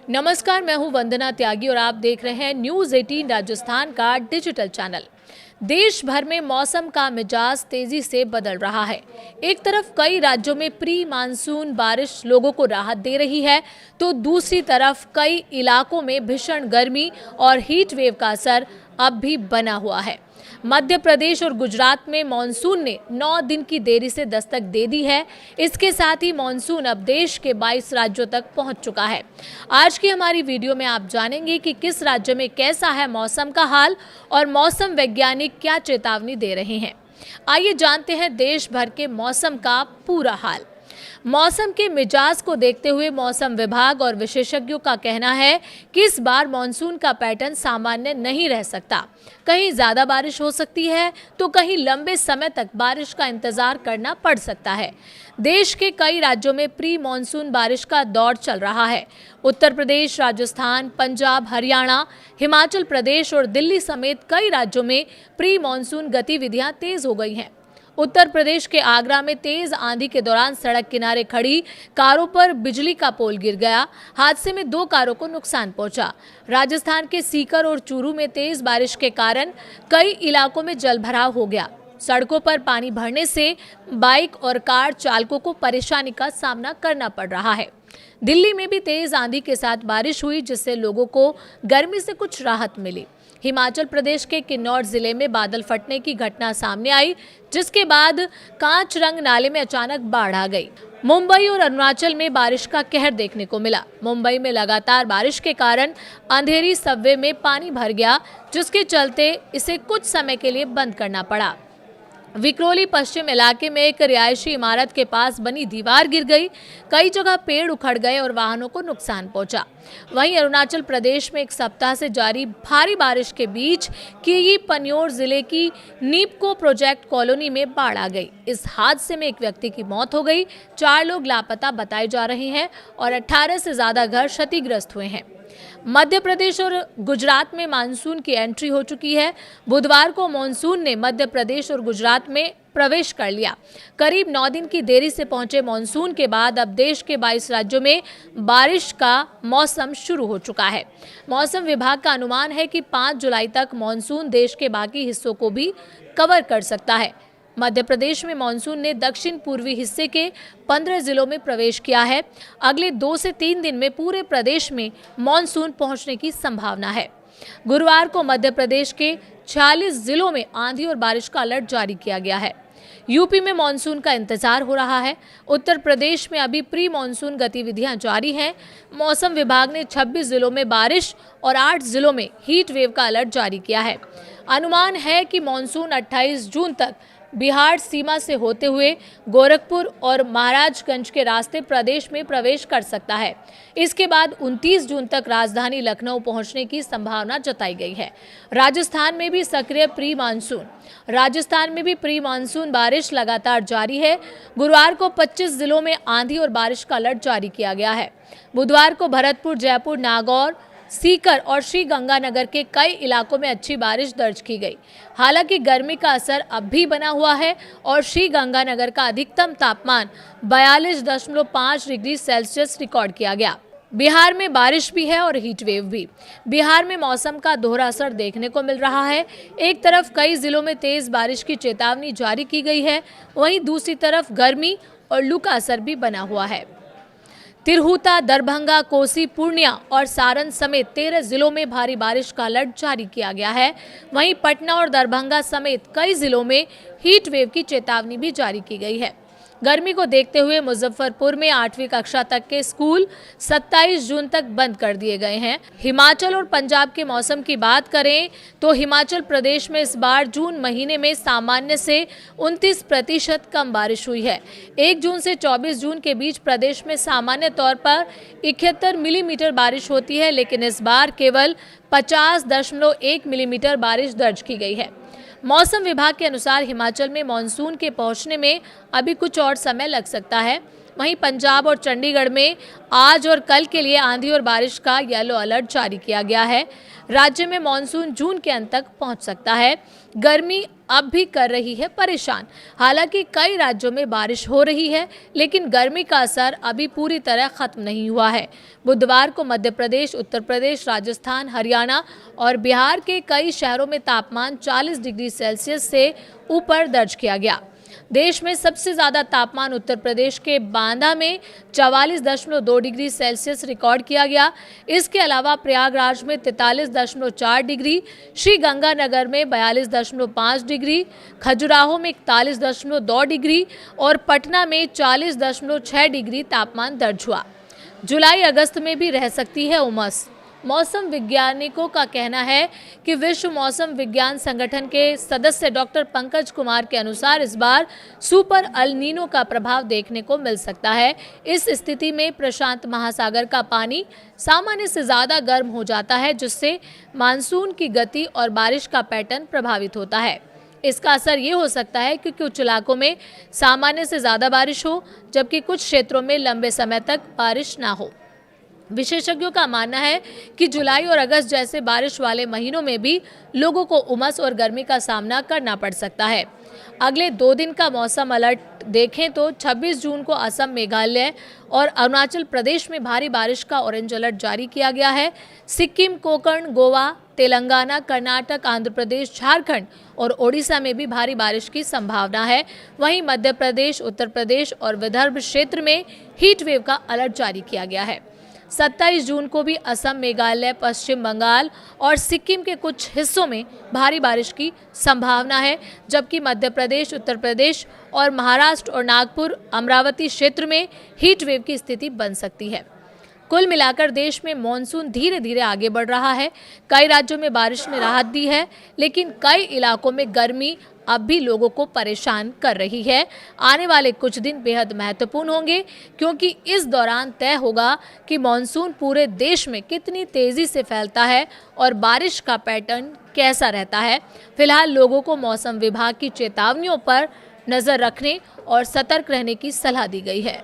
नमस्कार, मैं हूं वंदना त्यागी और आप देख रहे हैं न्यूज़ 18 राजस्थान का डिजिटल चैनल। देश भर में मौसम का मिजाज तेजी से बदल रहा है। एक तरफ कई राज्यों में प्री मानसून बारिश लोगों को राहत दे रही है, तो दूसरी तरफ कई इलाकों में भीषण गर्मी और हीट वेव का असर अब भी बना हुआ है। मध्य प्रदेश और गुजरात में मॉनसून ने 9 दिन की देरी से दस्तक दे दी है। इसके साथ ही मॉनसून अब देश के 22 राज्यों तक पहुंच चुका है। आज की हमारी वीडियो में आप जानेंगे कि किस राज्य में कैसा है मौसम का हाल और मौसम वैज्ञानिक क्या चेतावनी दे रहे हैं। आइए जानते हैं देश भर के मौसम का पूरा हाल। मौसम के मिजाज को देखते हुए मौसम विभाग और विशेषज्ञों का कहना है कि इस बार मॉनसून का पैटर्न सामान्य नहीं रह सकता। कहीं ज्यादा बारिश हो सकती है तो कहीं लंबे समय तक बारिश का इंतजार करना पड़ सकता है। देश के कई राज्यों में प्री मॉनसून बारिश का दौर चल रहा है। उत्तर प्रदेश, राजस्थान, पंजाब, हरियाणा, हिमाचल प्रदेश और दिल्ली समेत कई राज्यों में प्री मॉनसून गतिविधियां तेज हो गई हैं। उत्तर प्रदेश के आगरा में तेज आंधी के दौरान सड़क किनारे खड़ी कारों पर बिजली का पोल गिर गया। हादसे में 2 कारों को नुकसान पहुंचा। राजस्थान के सीकर और चूरू में तेज बारिश के कारण कई इलाकों में जलभराव हो गया। सड़कों पर पानी भरने से बाइक और कार चालकों को परेशानी का सामना करना पड़ रहा है। दिल्ली में भी तेज आंधी के साथ बारिश हुई, जिससे लोगों को गर्मी से कुछ राहत मिली। हिमाचल प्रदेश के किन्नौर जिले में बादल फटने की घटना सामने आई, जिसके बाद कांचरंग नाले में अचानक बाढ़ आ गई। मुंबई और अरुणाचल में बारिश का कहर देखने को मिला। मुंबई में लगातार बारिश के कारण अंधेरी सबवे में पानी भर गया, जिसके चलते इसे कुछ समय के लिए बंद करना पड़ा। विक्रोली पश्चिम इलाके में एक रिहायशी इमारत के पास बनी दीवार गिर गई। कई जगह पेड़ उखड़ गए और वाहनों को नुकसान पहुंचा। वहीं अरुणाचल प्रदेश में एक सप्ताह से जारी भारी बारिश के बीच केई पन्योर जिले की नीपको प्रोजेक्ट कॉलोनी में बाढ़ आ गई। इस हादसे में एक व्यक्ति की मौत हो गई, 4 लोग लापता बताए जा रहे हैं और 18 से ज्यादा घर क्षतिग्रस्त हुए हैं। मध्य प्रदेश और गुजरात में मानसून की एंट्री हो चुकी है। बुधवार को मानसून ने मध्य प्रदेश और गुजरात में प्रवेश कर लिया। करीब 9 दिन की देरी से पहुंचे मानसून के बाद अब देश के 22 राज्यों में बारिश का मौसम शुरू हो चुका है। मौसम विभाग का अनुमान है कि 5 जुलाई तक मानसून देश के बाकी हिस्सों को भी कवर कर सकता है। मध्य प्रदेश में मानसून ने दक्षिण पूर्वी हिस्से के 15 जिलों में प्रवेश किया है। अगले 2 से 3 दिन में पूरे प्रदेश में मानसून पहुंचने की संभावना है। गुरुवार को मध्य प्रदेश के 46 जिलों में आंधी और बारिश का अलर्ट जारी किया गया है। यूपी में मानसून का इंतजार हो रहा है। उत्तर प्रदेश में अभी प्री मानसून गतिविधियां जारी हैं। मौसम विभाग ने 26 जिलों में बारिश और 8 जिलों में हीट वेव का अलर्ट जारी किया है। अनुमान है कि मानसून 28 जून तक बिहार सीमा से होते हुए गोरखपुर और महाराजगंज के रास्ते प्रदेश में प्रवेश कर सकता है। इसके बाद 29 जून तक राजधानी लखनऊ पहुंचने की संभावना जताई गई है। राजस्थान में भी सक्रिय प्री मानसून बारिश लगातार जारी है। गुरुवार को 25 जिलों में आंधी और बारिश का अलर्ट जारी किया गया है। बुधवार को भरतपुर, जयपुर, नागौर, सीकर और श्री गंगानगर के कई इलाकों में अच्छी बारिश दर्ज की गई। हालांकि गर्मी का असर अब भी बना हुआ है और श्री गंगानगर का अधिकतम तापमान 42.5 डिग्री सेल्सियस रिकॉर्ड किया गया। बिहार में बारिश भी है और हीट वेव भी। बिहार में मौसम का दोहरा असर देखने को मिल रहा है। एक तरफ कई जिलों में तेज बारिश की चेतावनी जारी की गई है, वहीं दूसरी तरफ गर्मी और लू का असर भी बना हुआ है। तिरहुता, दरभंगा, कोसी, पूर्णिया और सारण समेत 13 जिलों में भारी बारिश का अलर्ट जारी किया गया है। वहीं पटना और दरभंगा समेत कई जिलों में हीट वेव की चेतावनी भी जारी की गई है। गर्मी को देखते हुए मुजफ्फरपुर में 8वीं कक्षा तक के स्कूल 27 जून तक बंद कर दिए गए हैं। हिमाचल और पंजाब के मौसम की बात करें तो हिमाचल प्रदेश में इस बार जून महीने में सामान्य से 29% कम बारिश हुई है। 1 जून से 24 जून के बीच प्रदेश में सामान्य तौर पर 71 मिलीमीटर बारिश होती है, लेकिन इस बार केवल 50.1 मिलीमीटर बारिश दर्ज की गई है। मौसम विभाग के अनुसार हिमाचल में मानसून के पहुंचने में अभी कुछ और समय लग सकता है। वहीं पंजाब और चंडीगढ़ में आज और कल के लिए आंधी और बारिश का येलो अलर्ट जारी किया गया है। राज्य में मानसून जून के अंत तक पहुंच सकता है। गर्मी अब भी कर रही है परेशान। हालांकि कई राज्यों में बारिश हो रही है, लेकिन गर्मी का असर अभी पूरी तरह खत्म नहीं हुआ है। बुधवार को मध्य प्रदेश, उत्तर प्रदेश, राजस्थान, हरियाणा और बिहार के कई शहरों में तापमान 40 डिग्री सेल्सियस से ऊपर दर्ज किया गया। देश में सबसे ज्यादा तापमान उत्तर प्रदेश के बांदा में 44.2 डिग्री सेल्सियस रिकॉर्ड किया गया। इसके अलावा प्रयागराज में 43.4 डिग्री, श्री गंगानगर में 42.5 डिग्री, खजुराहो में 41.2 डिग्री और पटना में 40.6 डिग्री तापमान दर्ज हुआ। जुलाई अगस्त में भी रह सकती है उमस। मौसम वैज्ञानिकों का कहना है कि विश्व मौसम विज्ञान संगठन के सदस्य डॉक्टर पंकज कुमार के अनुसार इस बार सुपर अल नीनो का प्रभाव देखने को मिल सकता है। इस स्थिति में प्रशांत महासागर का पानी सामान्य से ज़्यादा गर्म हो जाता है, जिससे मानसून की गति और बारिश का पैटर्न प्रभावित होता है। इसका असर ये हो सकता है कि कुछ इलाकों में सामान्य से ज़्यादा बारिश हो, जबकि कुछ क्षेत्रों में लंबे समय तक बारिश ना हो। विशेषज्ञों का मानना है कि जुलाई और अगस्त जैसे बारिश वाले महीनों में भी लोगों को उमस और गर्मी का सामना करना पड़ सकता है। अगले 2 दिन का मौसम अलर्ट देखें तो 26 जून को असम, मेघालय और अरुणाचल प्रदेश में भारी बारिश का ऑरेंज अलर्ट जारी किया गया है। सिक्किम, कोंकण, गोवा, तेलंगाना, कर्नाटक, आंध्र प्रदेश, झारखंड और ओडिशा में भी भारी बारिश की संभावना है। वहीं मध्य प्रदेश, उत्तर प्रदेश और विदर्भ क्षेत्र में हीट वेव का अलर्ट जारी किया गया है। 27 जून को भी असम, मेघालय, पश्चिम बंगाल और सिक्किम के कुछ हिस्सों में भारी बारिश की संभावना है, जबकि मध्य प्रदेश, उत्तर प्रदेश और महाराष्ट्र और नागपुर, अमरावती क्षेत्र में हीट वेव की स्थिति बन सकती है। कुल मिलाकर देश में मॉनसून धीरे धीरे आगे बढ़ रहा है। कई राज्यों में बारिश ने राहत दी है, लेकिन कई इलाकों में गर्मी अब भी लोगों को परेशान कर रही है। आने वाले कुछ दिन बेहद महत्वपूर्ण होंगे, क्योंकि इस दौरान तय होगा कि मॉनसून पूरे देश में कितनी तेज़ी से फैलता है और बारिश का पैटर्न कैसा रहता है। फिलहाल लोगों को मौसम विभाग की चेतावनियों पर नज़र रखने और सतर्क रहने की सलाह दी गई है।